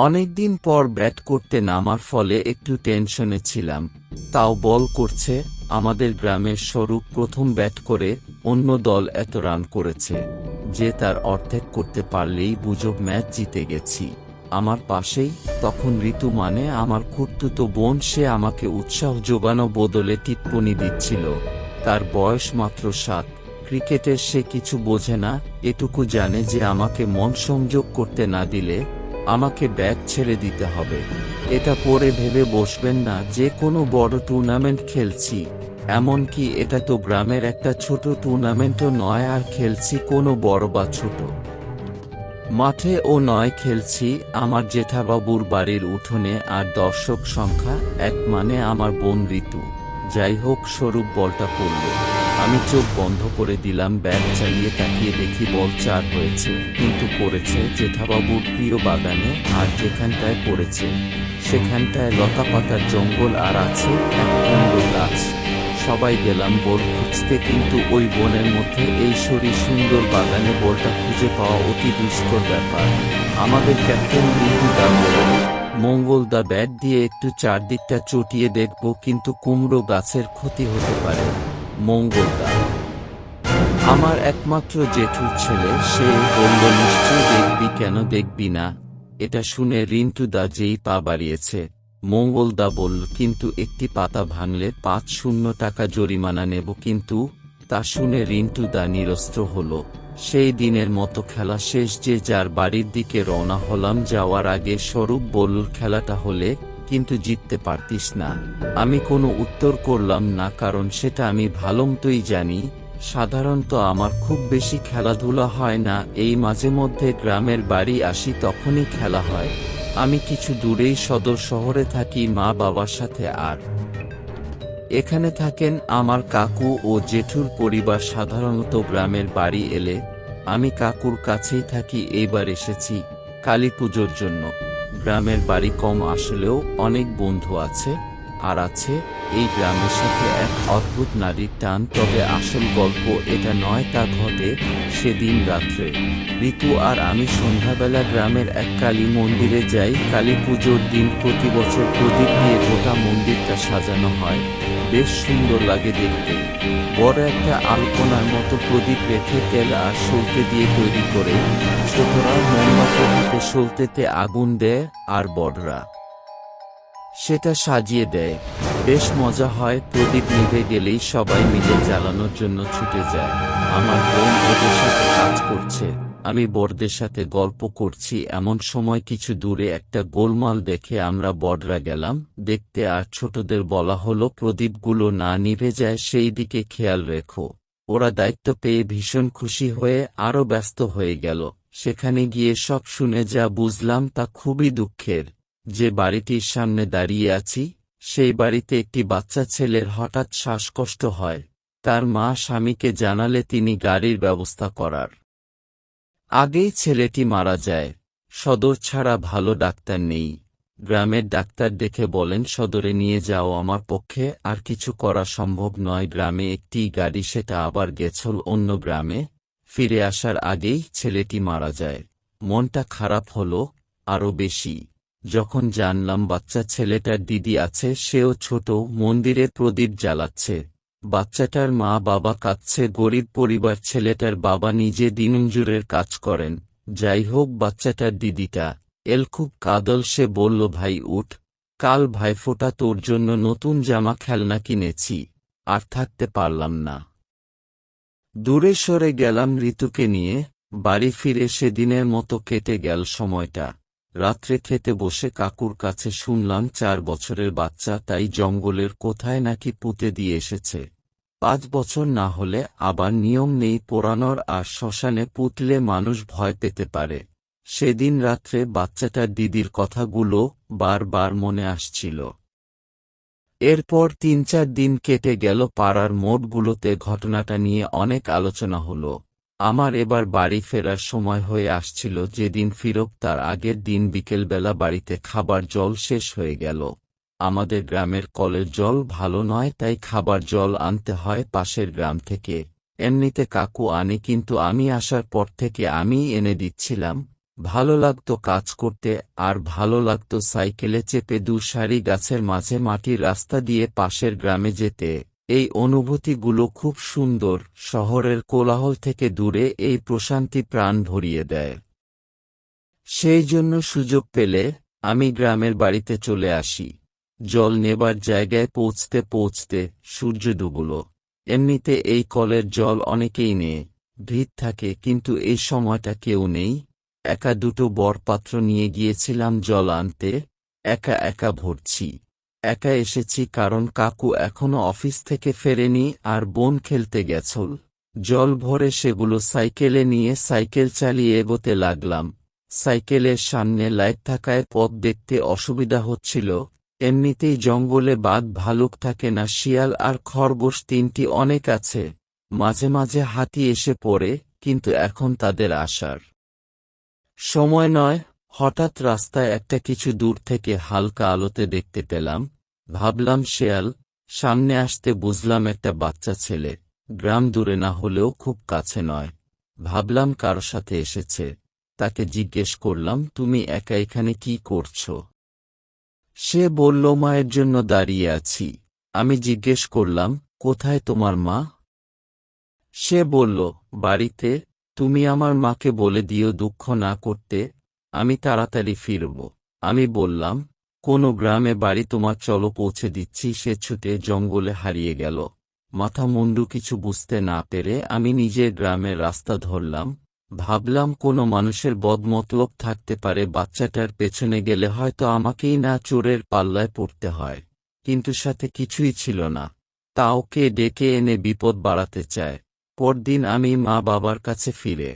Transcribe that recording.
অনেকদিন পর ব্যাট করতে নামার ফলে একটু টেনশনে ছিলাম। তাও বল করছে আমাদের গ্রামের স্বরূপ প্রথম ব্যাট করে অন্য দল এত রান করেছে যে তার অর্ধেক করতে পারলেই বুঝব ম্যাচ জিতে গেছি। আমার পাশেই তখন ঋতু মানে আমার খুড়তুতো বোন, সে আমাকে উৎসাহ যোগানো বদলে টিপ্পনি দিচ্ছিল। তার বয়স মাত্র 7। ক্রিকেটের সে কিছু বোঝে না, এটুকু জানে যে আমাকে মন সংযোগ করতে না দিলে আমাকে ব্যাট ছেড়ে দিতে হবে। এটা পরে ভেবে বসবেন না যে কোনো বড় টুর্নামেন্ট খেলছি, এমনকি এটা তো গ্রামের একটা ছোট টুর্নামেন্টও নয়, আর খেলছি কোনো বড় বা ছোট মাঠে ও নয়, খেলছি আমার জেঠাবাবুর বাড়ির উঠোনে। আর দর্শক সংখ্যা 1, মানে আমার বোন ঋতু। যাই হোক, স্বরূপ বলটা পড়ল, আমি চোখ বন্ধ করে দিলাম। ব্যাট চালিয়ে তাকিয়ে দেখি বল 4 হয়েছে, কিন্তু পড়েছে জেঠাবাবুর প্রিয় বাগানে। আর যেখানটায় পড়েছে সেখানটায় লতা পাতার জঙ্গল, আর আছে এক কুমড়ো গাছ। সবাই গেলাম বল খুঁজতে, কিন্তু ওই বনের মধ্যে এই সরি সুন্দর বাগানে বলটা খুঁজে পাওয়া অতি দুষ্কর ব্যাপার। আমাদের ক্যাপ্টেন রিঙ্কুদা বলল, মঙ্গলদা ব্যাট দিয়ে একটু চারদিকটা চটিয়ে দেখব, কিন্তু কুমড়ো গাছের ক্ষতি হতে পারে। মঙ্গলদা আমার একমাত্র জেঠুর ছেলে, সে বলল, নিশ্চয় দেখবি, কেন দেখবি না। এটা শুনে রিন্টুদা যেই পা বাড়িয়েছে। মঙ্গলদা বলল, কিন্তু একটি পাতা ভাঙলে 5 টাকা জরিমানা নেব। কিন্তু তা শুনে রিন্টুদা নিরস্ত্র হল। সেই দিনের মতো খেলা শেষ, যে যার বাড়ির দিকে রওনা হলাম। যাওয়ার আগে স্বরূপ বলল, খেলাটা হলে কিন্তু জিততে পারতিস না। আমি কোনো উত্তর করলাম না, কারণ সেটা আমি ভালোমতোই জানি সাধারণত আমার খুব বেশি খেলাধুলা হয় না। এই মাঝে মধ্যে গ্রামের বাড়ি আসি, তখনই খেলা হয়। আমি কিছু দূরেই সদর শহরে থাকি মা বাবার সাথে, আর এখানে থাকেন আমার কাকু ও জেঠুর পরিবার। সাধারণত গ্রামের বাড়ি এলে আমি কাকুর কাছেই থাকি। এইবার এসেছি কালী পুজোর জন্য। গ্রামের বাড়ি কম আসলেও অনেক বন্ধু আছে, আর আছে এই গ্রামের সাথে এক অদ্ভুত নারীর টান। তবে আসল গল্প এটা নয়, তা ঘটে সেদিন রাত্রে। ঋতু আর আমি সন্ধ্যাবেলা গ্রামের এক কালী মন্দিরে যাই। কালী পুজোর দিন প্রতি বছর প্রদীপ দিয়ে গোটা মন্দিরটা সাজানো হয়, বেশ সুন্দর লাগে দেখতে। বড় একটা আলপনার মতো প্রদীপ রেখে তেল আর সলতে দিয়ে তৈরি করে ছোটরা মোমবাতি হাতে সলতেতে আগুন দেয়, আর বড়রা সেটা সাজিয়ে দেয়। বেশ মজা হয়। প্রদীপ নিভে গেলেই সবাই মিলে জ্বালানোর জন্য ছুটে যায়। আমার বোন ওদের সাথে কাজ করছে, আমি বড়দের সাথে গল্প করছি। এমন সময় কিছু দূরে একটা গোলমাল দেখে আমরা বড়রা গেলাম দেখতে, আর ছোটদের বলা হলো প্রদীপগুলো না নিভে যায় সেই দিকে খেয়াল রেখো। ওরা দায়িত্ব পেয়ে ভীষণ খুশি হয়ে আরো ব্যস্ত হয়ে গেল। সেখানে গিয়ে সব শুনে যা বুঝলাম তা খুবই দুঃখের। যে বাড়িটির সামনে দাঁড়িয়ে আছি, সেই বাড়িতে একটি বাচ্চা ছেলের হঠাৎ শ্বাসকষ্ট হয়। তার মা স্বামীকে জানালে তিনি গাড়ির ব্যবস্থা করার আগেই ছেলেটি মারা যায়। সদর ছাড়া ভালো ডাক্তার নেই। গ্রামের ডাক্তার দেখে বলেন, সদরে নিয়ে যাও, আমার পক্ষে আর কিছু করা সম্ভব নয়। গ্রামে একটি গাড়ি, সেটা আবার গেছল অন্য গ্রামে। ফিরে আসার আগেই ছেলেটি মারা যায়। মনটা খারাপ হলো আরো বেশি যখন জানলাম বাচ্চা ছেলেটার দিদি আছে, সেও ছোট মন্দিরে প্রদীপ জ্বালাচ্ছে। বাচ্চাটার মা বাবা কাঁদছে। গরিব পরিবার, ছেলেটার বাবা নিজে দিনমজুরের কাজ করেন। যাই হোক, বাচ্চাটার দিদিটা খুব কাঁদল। সে বলল, ভাই উঠ, কাল ভাইফোঁটা, তোর জন্য নতুন জামা খেলনা কিনেছি। আর থাকতে পারলাম না, দূরে সরে গেলাম ঋতুকে নিয়ে। বাড়ি ফিরে সেদিনের মতো কেটে গেল সময়টা। রাত্রে খেতে বসে কাকুর কাছে শুনলাম 4 বছরের বাচ্চা তাই জঙ্গলের কোথায় নাকি পুঁতে দিয়ে এসেছে। 5 বছর না হলে আবার নিয়ম নেই পোড়ানোর, আর শ্মশানে পুঁতলে মানুষ ভয় পেতে পারে। সেদিন রাত্রে বাচ্চাটার দিদির কথাগুলো বারবার মনে আসছিল। এরপর 3-4 দিন কেটে গেল। পাড়ার মোড়গুলোতে ঘটনাটা নিয়ে অনেক আলোচনা হলো। আমার এবার বাড়ি ফেরার সময় হয়ে আসছিল। যেদিন ফিরব তার আগের দিন বিকেলবেলা বাড়িতে খাবার জল শেষ হয়ে গেল। আমাদের গ্রামের কলের জল ভালো নয়, তাই খাবার জল আনতে হয় পাশের গ্রাম থেকে। এমনিতে কাকু আনে, কিন্তু আমি আসার পর থেকে আমিই এনে দিচ্ছিলাম। ভালো লাগতো কাজ করতে, আর ভালো লাগতো সাইকেলে চেপে দুসারি গাছের মাঝে মাটির রাস্তা দিয়ে পাশের গ্রামে যেতে। এই অনুভূতিগুলো খুব সুন্দর, শহরের কোলাহল থেকে দূরে এই প্রশান্তি প্রাণ ভরিয়ে দেয়। সেই জন্য সুযোগ পেলে আমি গ্রামের বাড়িতে চলে আসি। জল নেবার জায়গায় পৌঁছতে পৌঁছতে সূর্য ডুবল। এমনিতে এই কলের জল অনেকেই নেয়, ভিড় থাকে, কিন্তু এই সময়টা কেউ নেই। একা দুটো বড় পাত্র নিয়ে গিয়েছিলাম জল আনতে। একা একা ভরছি। একা এসেছি কারণ কাকু এখনো অফিস থেকে ফেরেনি আর বোন খেলতে গেছল। জল ভরে সেগুলো সাইকেলে নিয়ে সাইকেল চালিয়ে এগোতে লাগলাম। সাইকেলের সামনে লাইট থাকায় পথ দেখতে অসুবিধা হচ্ছিল। এমনিতেই জঙ্গলে বাঘ ভালুক থাকে না, শিয়াল আর খরগোশ তিনটি অনেক আছে। মাঝে মাঝে হাতি এসে পড়ে, কিন্তু এখন তাদের আসার সময় নয়। হঠাৎ রাস্তায় একটা কিছু দূর থেকে হালকা আলোতে দেখতে পেলাম। ভাবলাম শেয়াল। সামনে আসতে বুঝলাম একটা বাচ্চা ছেলে। গ্রাম দূরে না হলেও খুব কাছে নয়। ভাবলাম কারো সাথে এসেছে। তাকে জিজ্ঞেস করলাম, তুমি একা এখানে কি করছো? সে বলল, মায়ের জন্য দাঁড়িয়ে আছি। আমি জিজ্ঞেস করলাম, কোথায় তোমার মা? সে বলল, বাড়িতে। তুমি আমার মাকে বলে দিও দুঃখ না করতে, আমি তাড়াতাড়ি ফিরব। আমি বললাম, কোন গ্রামে বাড়ি তোমার, চলো পৌঁছে দিচ্ছি। সে ছুটে জঙ্গলে হারিয়ে গেল। মাথা মুন্ডু কিছু বুঝতে না পেরে আমি নিজের গ্রামের রাস্তা ধরলাম। ভাবলাম কোনো মানুষের বদমতলব থাকতে পারে, বাচ্চাটার পেছনে গেলে হয়তো আমাকেই না চোরের পাল্লায় পড়তে হয়। কিন্তু সাথে কিছুই ছিল না। তাও কে ডেকে এনে বিপদ বাড়াতে চায়। পরদিন আমি মা বাবার কাছে ফিরে